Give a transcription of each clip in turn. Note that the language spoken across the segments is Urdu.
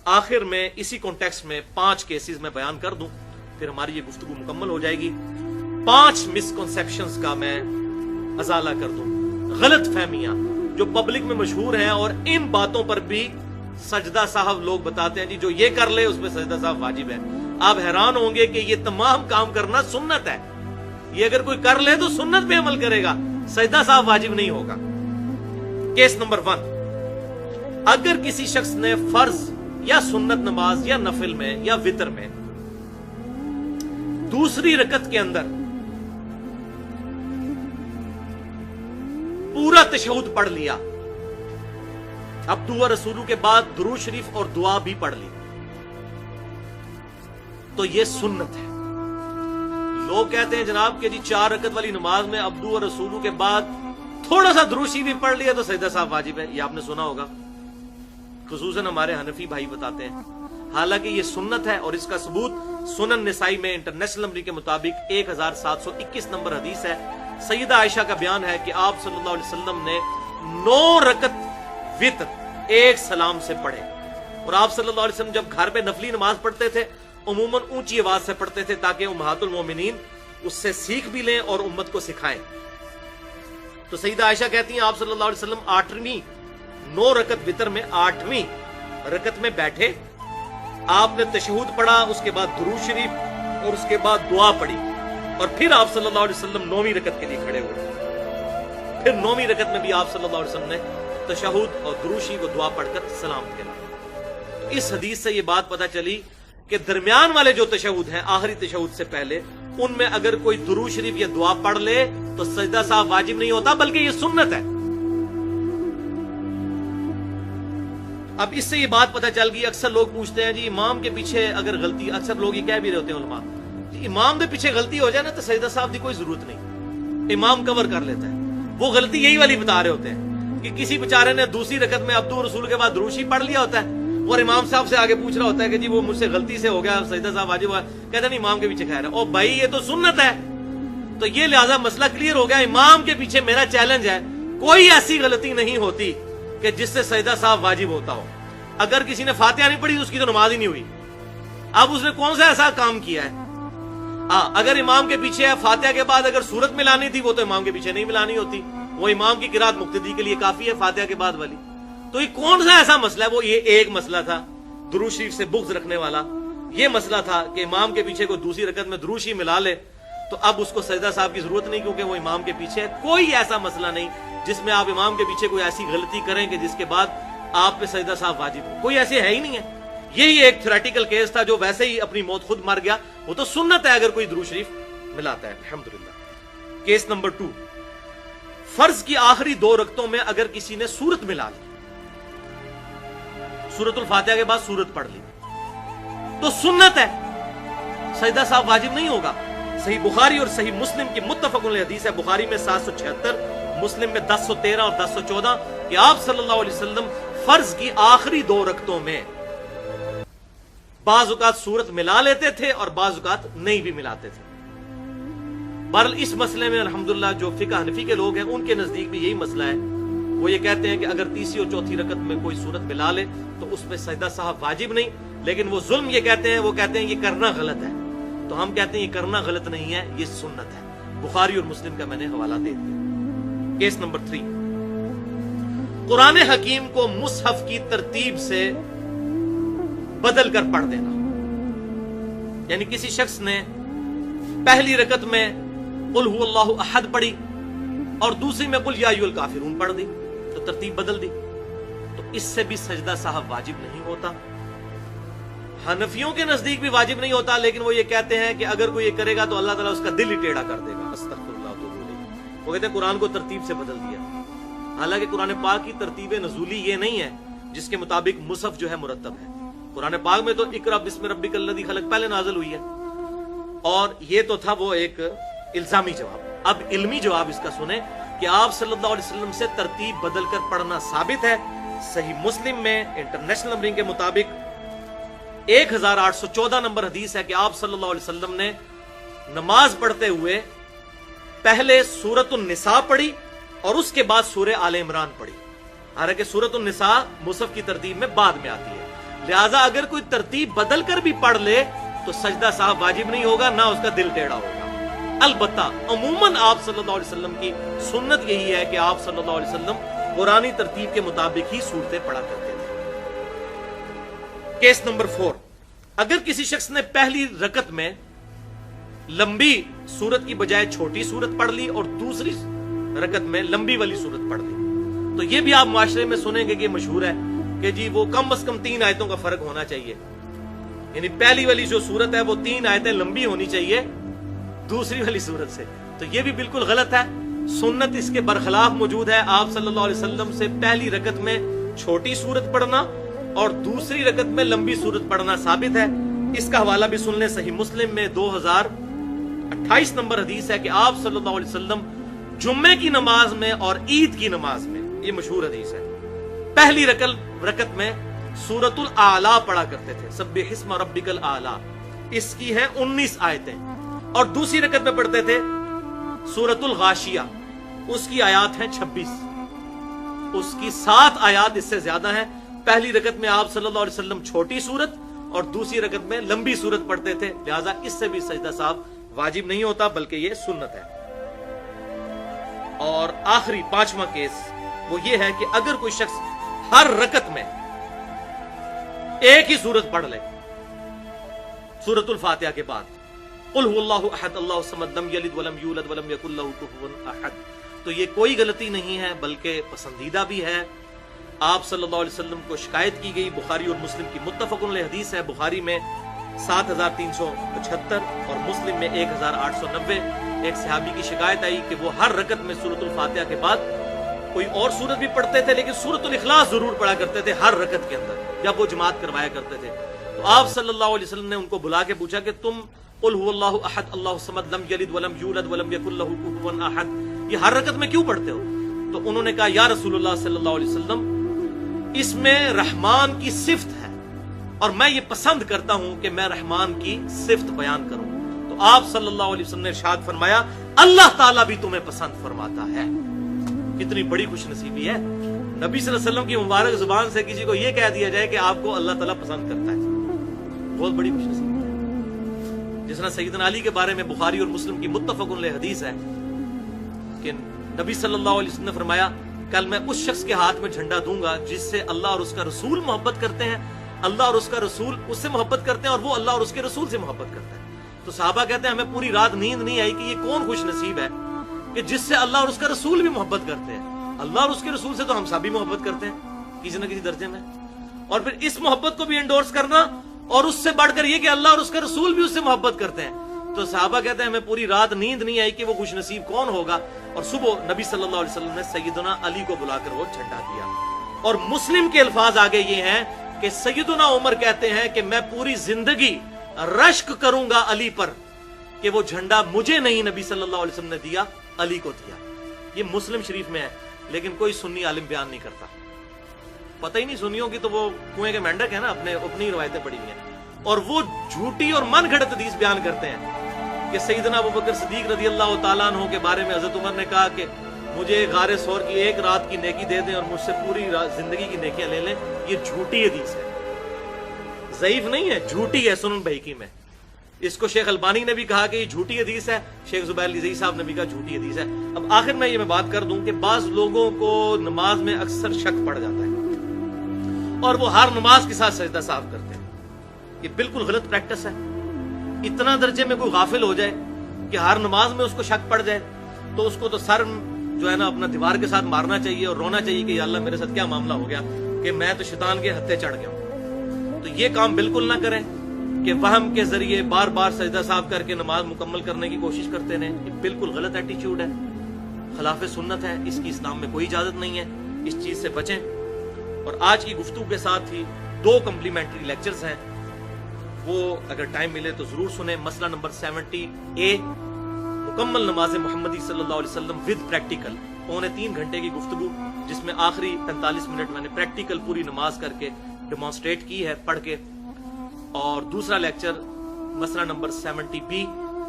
آخر میں اسی کانٹیکسٹ میں 5 کیسز میں بیان کر دوں، پھر ہماری یہ گفتگو مکمل ہو جائے گی۔ 5 مسکنسیپشنز کا میں ازالہ کر دوں، غلط فہمیاں جو پبلک میں مشہور ہیں، اور ان باتوں پر بھی سجدہ صاحب لوگ بتاتے ہیں جی جو یہ کر لے اس پہ سجدہ صاحب واجب ہے۔ آپ حیران ہوں گے کہ یہ تمام کام کرنا سنت ہے، یہ اگر کوئی کر لے تو سنت پہ عمل کرے گا، سجدہ صاحب واجب نہیں ہوگا۔ کیس نمبر 1، اگر کسی شخص نے فرض یا سنت نماز یا نفل میں یا وتر میں دوسری رکعت کے اندر پورا تشہد پڑھ لیا، اب دعا رسولو کے بعد درود شریف اور دعا بھی پڑھ لی، تو یہ سنت ہے۔ لوگ کہتے ہیں جناب کہ جی 4 رکعت والی نماز میں اب دعا رسولو کے بعد تھوڑا سا درود شریف بھی پڑھ لیا تو سجدہ صاحب واجب ہے، یہ آپ نے سنا ہوگا، خصوصاً ہمارے حنفی بھائی بتاتے ہیں۔ حالانکہ یہ سنت ہے، اور اس کا ثبوت سنن نسائی میں انٹرنیشنل نمبر کے مطابق 1721 نمبر حدیث ہے۔ سیدہ عائشہ کا بیان ہے کہ آپ صلی اللہ علیہ وسلم نے 9 رکعت وتر ایک سلام سے پڑھے، اور آپ صلی اللہ علیہ وسلم جب گھر پہ نفلی نماز پڑھتے تھے عموماً اونچی آواز سے پڑھتے تھے تاکہ امہات المومنین اس سے سیکھ بھی لیں اور امت کو سکھائیں۔ تو سیدہ عائشہ کہتی ہیں آپ صلی اللہ علیہ وسلم 8ویں 9 رکعت وتر میں 8ویں رکعت میں بیٹھے، آپ نے تشہد پڑھا، اس کے بعد درود شریف اور اس کے بعد دعا پڑھی، اور پھر آپ صلی اللہ علیہ وسلم 9ویں رکعت کے لیے کھڑے ہوئے، پھر 9ویں رکعت میں بھی آپ صلی اللہ علیہ وسلم نے تشہد اور درود شریف و دعا پڑھ کر سلام پھیرا۔ تو اس حدیث سے یہ بات پتہ چلی کہ درمیان والے جو تشہد ہیں، آخری تشہد سے پہلے، ان میں اگر کوئی درود شریف یا دعا پڑھ لے تو سجدہ صاحب واجب نہیں ہوتا بلکہ یہ سنت ہے۔ اب اس سے یہ بات پتہ چل گئی، اکثر لوگ پوچھتے ہیں جی امام کے پیچھے اگر غلطی، اکثر لوگ یہ کہہ بھی رہے ہوتے ہیں علماء، جی امام کے پیچھے غلطی ہو جائے نا تو سجدہ صاحب کی کوئی ضرورت نہیں، امام کور کر لیتا ہے۔ وہ غلطی یہی والی بتا رہے ہوتے ہیں کہ کسی بیچارے نے دوسری رکعت میں عبد الرسول کے بعد درود شریف پڑھ لیا ہوتا ہے اور امام صاحب سے آگے پوچھ رہا ہوتا ہے کہ جی وہ مجھ سے غلطی سے ہو گیا، سجدہ صاحب واجب ہوا، کہتے ہیں امام کے پیچھے خیر ہے۔ او بھائی یہ تو سنت ہے، تو یہ لہذا مسئلہ کلیئر ہو گیا، امام کے پیچھے میرا چیلنج ہے کوئی ایسی غلطی نہیں ہوتی کہ جس سے سجدہ صاحب واجب ہوتا ہو۔ اگر کسی نے فاتحہ نہیں پڑھی تو اس کی تو نماز ہی نہیں ہوئی، اب اس نے کون سا ایسا کام کیا ہے؟ اگر امام کے پیچھے ہے، فاتحہ کے بعد اگر سورت ملانی تھی وہ تو امام کے پیچھے نہیں ملانی ہوتی، وہ امام کی قرات مقتدی کے لیے کافی ہے فاتحہ کے بعد والی۔ تو یہ کون سا ایسا مسئلہ ہے؟ وہ یہ ایک مسئلہ تھا درود شریف سے بغض رکھنے والا، یہ مسئلہ تھا کہ امام کے پیچھے کوئی دوسری رکعت میں درود شریف ملا لے تو اب اس کو سجدہ صاحب کی ضرورت نہیں کیونکہ وہ امام کے پیچھے ہے۔ کوئی ایسا مسئلہ نہیں جس میں آپ امام کے پیچھے کوئی ایسی غلطی کریں کہ جس کے بعد آپ پہ سجدہ صاحب واجب ہو، کوئی ایسے ہے ہی نہیں ہے۔ یہی ایک تھیوریٹیکل کیس تھا جو ویسے ہی اپنی موت خود مر گیا، وہ تو سنت ہے اگر کوئی درود شریف ملاتا ہے، الحمدللہ۔ کیس نمبر 2، فرض کی آخری 2 رکعتوں میں اگر کسی نے سورت ملا لی، سورت الفاتحہ کے بعد سورت پڑھ لی تو سنت ہے، سجدہ صاحب واجب نہیں ہوگا۔ صحیح بخاری اور صحیح مسلم کی متفق علیہ حدیث ہے، بخاری میں 776، مسلم میں 1013 اور 1014، کہ آپ صلی اللہ علیہ وسلم فرض کی آخری 2 رکعتوں میں بعض اوقات سورت ملا لیتے تھے اور بعض اوقات نہیں بھی ملاتے تھے۔ بہرحال اس مسئلے میں الحمدللہ جو فقہ حنفی کے لوگ ہیں ان کے نزدیک بھی یہی مسئلہ ہے، وہ یہ کہتے ہیں کہ اگر تیسری اور چوتھی رکعت میں کوئی سورت ملا لے تو اس پہ سجدہ صاحب واجب نہیں، لیکن وہ ظلم یہ کہتے ہیں، وہ کہتے ہیں یہ کرنا غلط ہے، تو ہم کہتے ہیں یہ کرنا غلط نہیں ہے، یہ سنت ہے۔ بخاری اور مسلم کا میں نے حوالہ دے دیا۔ کیس نمبر 3، قرآن حکیم کو مصحف کی ترتیب سے بدل کر پڑھ دینا، یعنی کسی شخص نے پہلی رکعت میں قل هو اللہ احد پڑھی اور دوسری میں قل یا ایھا الکافرون پڑھ دی تو ترتیب بدل دی، تو اس سے بھی سجدہ صاحب واجب نہیں ہوتا۔ حنفیوں کے نزدیک بھی واجب نہیں ہوتا، لیکن وہ یہ کہتے ہیں کہ اگر کوئی یہ کرے گا تو اللہ تعالیٰ اس کا دل ہی ٹیڑھا کر دے گا، استغفر اللہ واتوب الیہ۔ وہ کہتے ہیں قرآن کو ترتیب سے بدل دیا، حالانکہ قرآن پاک کی ترتیب نزولی یہ نہیں ہے جس کے مطابق مصحف جو ہے مرتب ہے۔ قرآن پاک میں تو اقرأ بسم ربک الذی خلق پہلے نازل ہوئی ہے، اور یہ تو تھا وہ ایک الزامی جواب۔ اب علمی جواب اس کا سنیں کہ آپ صلی اللہ علیہ وسلم سے ترتیب بدل کر پڑھنا ثابت ہے۔ صحیح مسلم میں انٹرنیشنل نمبرنگ کے مطابق 1814 نمبر حدیث ہے کہ آپ صلی اللہ علیہ وسلم نے نماز پڑھتے ہوئے پہلے سورۃ النساء پڑھی اور اس کے بعد سورہ آل عمران پڑھی، حالانکہ سورۃ النساء مصحف کی ترتیب میں بعد میں آتی ہے، لہذا اگر کوئی ترتیب بدل کر بھی پڑھ لے تو سجدہ صاحب واجب نہیں ہوگا، نہ اس کا دل ٹیڑھا ہوگا۔ البتہ عموماً آپ صلی اللہ علیہ وسلم کی سنت یہی ہے کہ آپ صلی اللہ علیہ وسلم قرآنی ترتیب کے مطابق ہی صورتیں پڑھا کرتے تھے۔ کیس نمبر 4، اگر کسی شخص نے پہلی رکعت میں لمبی سورت کی بجائے چھوٹی سورت پڑھ لی اور دوسری رکعت میں لمبی والی سورت پڑھ لی، تو یہ بھی آپ معاشرے میں سنیں گے کہ مشہور ہے کہ جی وہ کم از کم 3 آیتوں کا فرق ہونا چاہیے، یعنی پہلی والی جو سورت ہے وہ 3 آیتیں لمبی ہونی چاہیے دوسری والی سورت سے، تو یہ بھی بالکل غلط ہے۔ سنت اس کے برخلاف موجود ہے۔ آپ صلی اللہ علیہ وسلم سے پہلی رکعت میں چھوٹی سورت پڑھنا اور دوسری رکعت میں لمبی سورت پڑھنا ثابت ہے۔ اس کا حوالہ بھی سن لیں، صحیح مسلم میں 2028 نمبر حدیث ہے کہ آپ صلی اللہ علیہ وسلم جمعے کی نماز میں اور عید کی نماز میں، یہ مشہور حدیث ہے، پہلی رکعت میں سورۃ الاعلی پڑھا کرتے تھے، سبح اسم ربک الاعلی، اس کی ہیں 19 آیتیں، اور دوسری رکعت میں پڑھتے تھے سورۃ الغاشیہ، اس کی آیات ہیں 26، اس کی 7 آیات اس سے زیادہ ہیں۔ پہلی رکعت میں آپ صلی اللہ علیہ وسلم چھوٹی سورت اور دوسری رکعت میں لمبی سورت پڑھتے تھے، لہذا اس سے بھی سجدہ صاحب واجب نہیں ہوتا بلکہ یہ سنت ہے۔ اور آخری 5واں کیس وہ یہ ہے کہ اگر کوئی شخص ہر رکعت میں ایک ہی سورت پڑھ لے سورۃ الفاتحہ کے بعد، قل هو اللہ احد اللہ الصمد لم یلد ولم یولد ولم یکن لہ کفوا احد، تو یہ کوئی غلطی نہیں ہے بلکہ پسندیدہ بھی ہے۔ آپ صلی اللہ علیہ وسلم کو شکایت کی گئی، بخاری اور مسلم کی متفق علیہ حدیث ہے، بخاری میں 7375 اور مسلم میں 1890، ایک صحابی کی شکایت آئی کہ وہ ہر رکعت میں سورۃ الفاتحہ کے بعد کوئی اور سورت بھی پڑھتے تھے لیکن سورۃ الاخلاص ضرور پڑھا کرتے تھے ہر رکعت کے اندر جب وہ جماعت کروایا کرتے تھے۔ تو آپ صلی اللہ علیہ وسلم نے ان کو بلا کے پوچھا کہ تم قل هو اللہ احد اللہ الصمد لم یلد ولم یولد ولم یکن لہ کفوا احد یہ ہر رکعت میں کیوں پڑھتے ہو؟ تو انہوں نے کہا یا رسول اللہ صلی اللہ علیہ وسلم، اس میں رحمان کی صفت ہے اور میں یہ پسند کرتا ہوں کہ میں رحمان کی صفت بیان کروں۔ تو آپ صلی اللہ علیہ وسلم نے ارشاد فرمایا اللہ تعالیٰ بھی تمہیں پسند فرماتا ہے۔ کتنی بڑی خوش نصیبی ہے، نبی صلی اللہ علیہ وسلم کی مبارک زبان سے کسی کو یہ کہہ دیا جائے کہ آپ کو اللہ تعالیٰ پسند کرتا ہے، بہت بڑی خوش نصیبی ہے۔ جس طرح سیدنا علی کے بارے میں بخاری اور مسلم کی متفق علیہ حدیث ہے کہ نبی صلی اللہ علیہ وسلم نے فرمایا کل میں اس شخص کے ہاتھ میں جھنڈا دوں گا جس سے اللہ اور اس کا رسول محبت کرتے ہیں، اللہ اور اس کا رسول اس سے محبت کرتے ہیں اور وہ اللہ اور اس کے رسول سے محبت کرتا ہے۔ تو صحابہ کہتے ہیں ہمیں پوری رات نیند نہیں آئی کہ یہ کون خوش نصیب ہے کہ جس سے اللہ اور اس کا رسول بھی محبت کرتے ہیں۔ اللہ اور اس کے رسول سے تو ہم سب بھی محبت کرتے ہیں کسی نہ کسی درجے میں، اور پھر اس محبت کو بھی انڈورس کرنا اور اس سے بڑھ کر یہ کہ اللہ اور اس کا رسول بھی اس سے محبت کرتے ہیں۔ تو صحابہ کہتے ہیں ہمیں پوری رات نیند نہیں آئی کہ وہ خوش نصیب کون ہوگا، اور صبح نبی صلی اللہ علیہ وسلم نے سیدنا علی کو بلا کر وہ جھنڈا دیا۔ اور مسلم کے الفاظ آگے یہ ہیں کہ سیدنا عمر کہتے ہیں کہ میں پوری زندگی رشک کروں گا علی پر کہ وہ جھنڈا مجھے نہیں نبی صلی اللہ علیہ وسلم نے دیا، علی کو دیا۔ یہ مسلم شریف میں ہے لیکن کوئی سنی عالم بیان نہیں کرتا، پتہ ہی نہیں سنیوں کی تو وہ کنویں کے مینڈک ہیں نا، اپنی روایتیں پڑھی ہوئی ہیں، اور وہ جھوٹی اور من گھڑت حدیث بیان کرتے ہیں کہ سیدنا ابوبکر صدیق رضی اللہ تعالیٰ عنہ کے بارے میں حضرت عمر نے کہا کہ مجھے غار ثور کی ایک رات کی نیکی دے دیں اور مجھ سے پوری زندگی کی نیکیاں لے لیں۔ یہ جھوٹی حدیث ہے، ضعیف نہیں ہے، جھوٹی ہے، سنن بہیقی میں۔ اس کو شیخ البانی نے بھی کہا کہ یہ جھوٹی حدیث ہے، شیخ زبیر علی صاحب نے بھی کہا جھوٹی حدیث ہے۔ اب آخر میں یہ بات کر دوں کہ بعض لوگوں کو نماز میں اکثر شک پڑ جاتا ہے اور وہ ہر نماز کے ساتھ سجدہ صاحب کرتے ہیں، یہ بالکل غلط پریکٹس ہے۔ اتنا درجے میں کوئی غافل ہو جائے کہ ہر نماز میں اس کو شک پڑ جائے تو اس کو تو سر جو ہے نا اپنا دیوار کے ساتھ مارنا چاہیے اور رونا چاہیے کہ یا اللہ میرے ساتھ کیا معاملہ ہو گیا کہ میں تو شیطان کے ہتھے چڑھ گیا ہوں۔ تو یہ کام بالکل نہ کریں کہ وہم کے ذریعے بار بار سجدہ صاحب کر کے نماز مکمل کرنے کی کوشش کرتے رہیں، یہ بالکل غلط ایٹیچیوڈ ہے، خلاف سنت ہے، اس کی اسلام میں کوئی اجازت نہیں ہے، اس چیز سے بچیں۔ اور آج کی گفتگو کے ساتھ ہی 2 کمپلیمنٹری لیکچرز ہیں، وہ اگر ٹائم ملے تو ضرور سنیں۔ مسئلہ نمبر 70A، مکمل نماز محمدی صلی اللہ علیہ وسلم ود پریکٹیکل، 3.25 گھنٹے کی گفتگو جس میں آخری 45 منٹ میں نے پریکٹیکل پوری نماز کر کے ڈیمانسٹریٹ کی ہے پڑھ کے۔ اور دوسرا لیکچر مسئلہ نمبر 70B،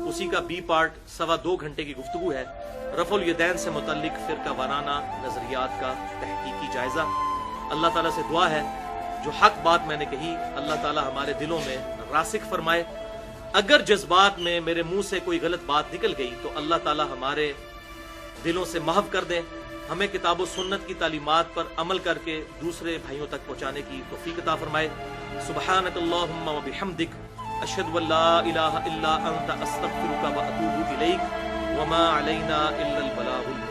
اسی کا B پارٹ 2.25 گھنٹے کی گفتگو ہے، رفع الیدین سے متعلق فرقہ وارانہ نظریات کا تحقیقی جائزہ۔ اللہ تعالیٰ سے دعا ہے جو حق بات میں نے کہی اللہ تعالی ہمارے دلوں میں راسخ فرمائے. اگر جذبات میں میرے منہ سے کوئی غلط بات نکل گئی تو اللہ تعالی ہمارے دلوں سے محو کر دیں. ہمیں کتاب و سنت کی تعلیمات پر عمل کر کے دوسرے بھائیوں تک پہنچانے کی توفیق عطا فرمائے. سبحانک اللہم و بحمدک اشہد ان لا الہ الا انت استغفرک و اتوب الیک وما علینا الا البلاغ